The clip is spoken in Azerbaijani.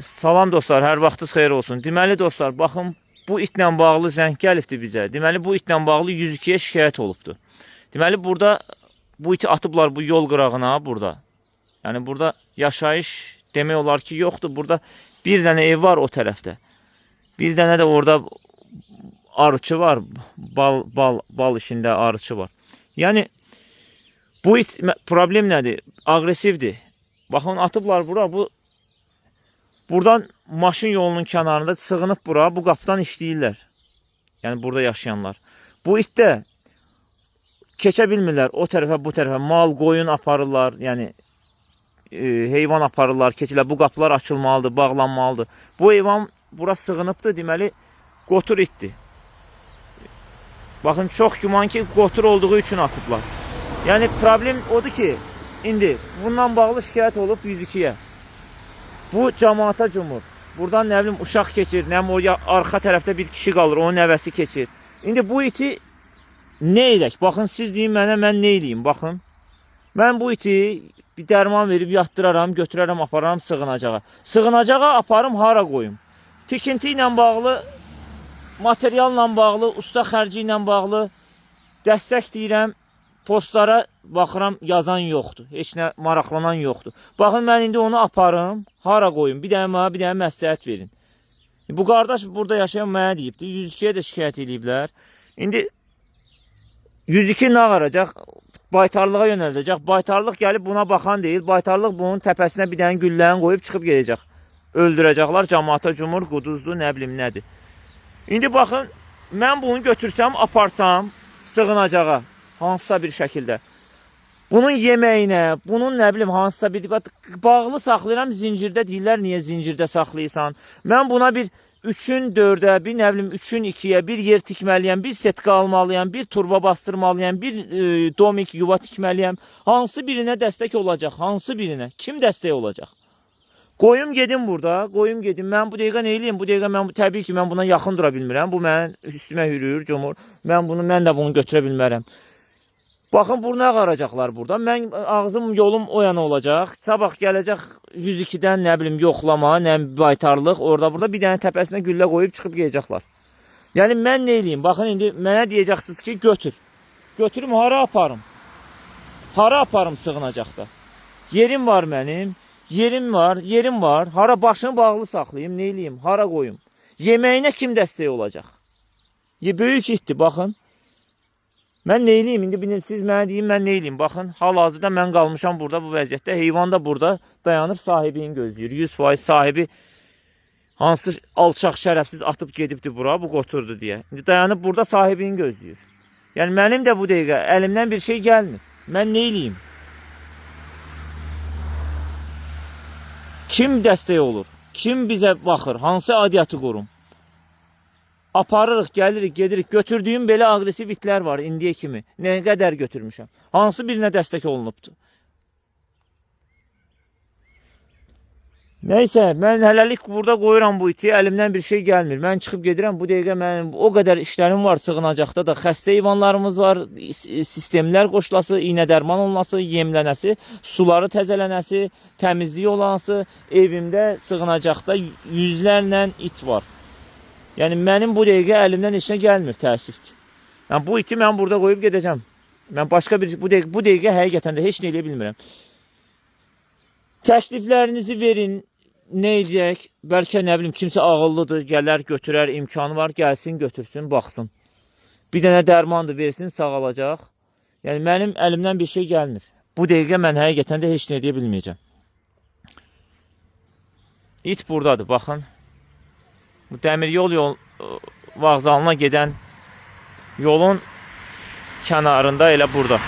Salam dostlar, hər vaxtınız xeyir olsun. Deməli dostlar, baxın bu itlə bağlı zəng gəlibdi bizə. Deməli bu itlə bağlı 102-yə şikayət olubdu. Deməli burada bu iti atıblar bu yol qırağına burada. Yəni burada yaşayış demək olar ki yoxdur. Burada bir dənə ev var o tərəfdə. Bir dənə də orada arıçı var. Bal işində arıçı var. Yəni bu it problem nədir? Aqressivdir. Baxın atıblar bura bu. Buradan maşın yolunun kənarında sığınıb bura, bu qapıdan işləyirlər. Yəni burada yaşayanlar. Bu it də keçə bilmirlər o tərəfə, bu tərəfə. Mal, qoyun aparırlar, yəni heyvan aparırlar, keçirlər. Bu qapılar açılmalıdır, bağlanmalıdır. Bu heyvan bura sığınıbdır, deməli qotur itdir. Baxın, çox güman ki, qotur olduğu üçün atıblar. Yəni problem odur ki, indi bundan bağlı şikayət olub 102-yə. Bu cəmaata cumur. Buradan nə bilim uşaq keçir, nə bilim oraya arxa tərəfdə bir kişi qalır, onun nəvəsi keçir. İndi bu iti nə edək? Baxın siz deyin mənə, mən nə edeyim? Baxın. Mən bu iti bir dərman verib yatdıraram, götürərəm, apararam sığınacağa. Sığınacağa aparım hara qoyum? Tikinti ilə bağlı, materialla bağlı, usta xərci ilə bağlı dəstək deyirəm. Postlara baxıram, yazan yoxdur. Heç nə maraqlanan yoxdur. Baxın, mən indi onu aparım, hara qoyum? Bir dənə məsləhət verin. Bu qardaş burada yaşayan mənə deyibdir. 102-yə də şikayət ediblər. İndi 102 nə qaracaq? Baytarlığa yönəldəcək. Baytarlıq gəlib buna baxan deyil. Baytarlıq bunun təpəsinə bir dənə gülləni qoyub çıxıb gedəcək. Öldürəcəklər, cəmaata cumur, quduzdur, nə bilim nədir. İndi baxın, mən bunu götürsəm, aparsam sığınacağa. Hansısa bir şəkildə. Bunun yeməyinə, bunun nə bilim hansısa bir bağlı saxlayıram zincirdə, deyirlər niyə zincirdə saxlayırsan. Mən buna bir 3-ün 4-ə, bir nə bilim 3-ün 2-yə, bir yer tikməliyəm, bir setka almalıyam, bir turba bastırmalıyam, bir domik yuva tikməliyəm. Hansı birinə dəstək olacaq, hansı birinə, kim dəstək olacaq? Qoyum gedim burada, qoyum gedim. Mən bu dəqiqə nə eləyim? Bu dəqiqə mən təbii ki, mən buna yaxın dura bilmirəm. Bu mənim üstümə hürür, cumur. Mən də bunu götürə bilmərəm. Baxın, bunu nə qaracaqlar burada? Mən ağzım, yolum o yana olacaq. Sabah gələcək 102-dən nə bilim yoxlama, nə baytarlıq. Orada burada bir dənə təpəsinə güllə qoyub çıxıb gələcəklər. Yəni mən nə eləyim? Baxın, indi mənə deyəcəksiniz ki, götür. Götürüm, hara aparım? Hara aparım sığınacaqda? Yerim var mənim. Yerim var. Hara başını bağlı saxlayayım, nə eləyim? Hara qoyum? Yeməyinə kim dəstək olacaq? Böyük itdir, baxın. Mən nə eləyim? İndi siz mənə deyin, mən nə eləyim? Baxın, hal-hazırda mən qalmışam burada bu vəziyyətdə. Heyvan da burada dayanıb sahibini gözləyir. 100% sahibi hansı alçaq şərəfsiz atıb gedibdir bura, bu qoturdu deyə. İndi dayanıb burada sahibini gözləyir. Yəni mənim də bu dəqiqə əlimdən bir şey gəlmir. Mən nə eləyim? Kim dəstək olur? Kim bizə baxır? Hansı adiyyatı qurum? Aparırıq, gəlirik, gedirik. Götürdüyüm belə aqressiv itlər var indiyə kimi. Nə qədər götürmüşəm? Hansı birinə dəstək olunubdur? Nəysə, mən hələlik burada qoyuram bu iti. Əlimdən bir şey gəlmir. Mən çıxıb gedirəm. Bu dəqiqə mənim o qədər işlərim var sığınacaqda da. Xəstə heyvanlarımız var. Sistemlər qoşulası, iynə dərman olunası, yemlənəsi, suları təzələnəsi, təmizliyi olanası. Evimdə sığınacaqda yüzlərlə it var. Yəni mənim bu dəqiqə əlimdən heç nə gəlmir, təəssüf ki. Yəni bu iti mən burada qoyub gedəcəm. Mən başqa bir bu dəqiqə həqiqətən də heç nə eləyə bilmirəm. Təkliflərinizi verin. Nə eləyək? Bəlkə nə bilim kimsə ağıllıdır, gələr, götürər, imkanı var, gəlsin, götürsün, baxsın. Bir dənə dərmandır, versin, sağalacaq. Yəni mənim əlimdən bir şey gəlmir. Bu dəqiqə mən həqiqətən də heç nə edə bilməyəcəm. İt buradadır, baxın. Bu dəmir yol vağzalına gedən yolun kənarında elə burada.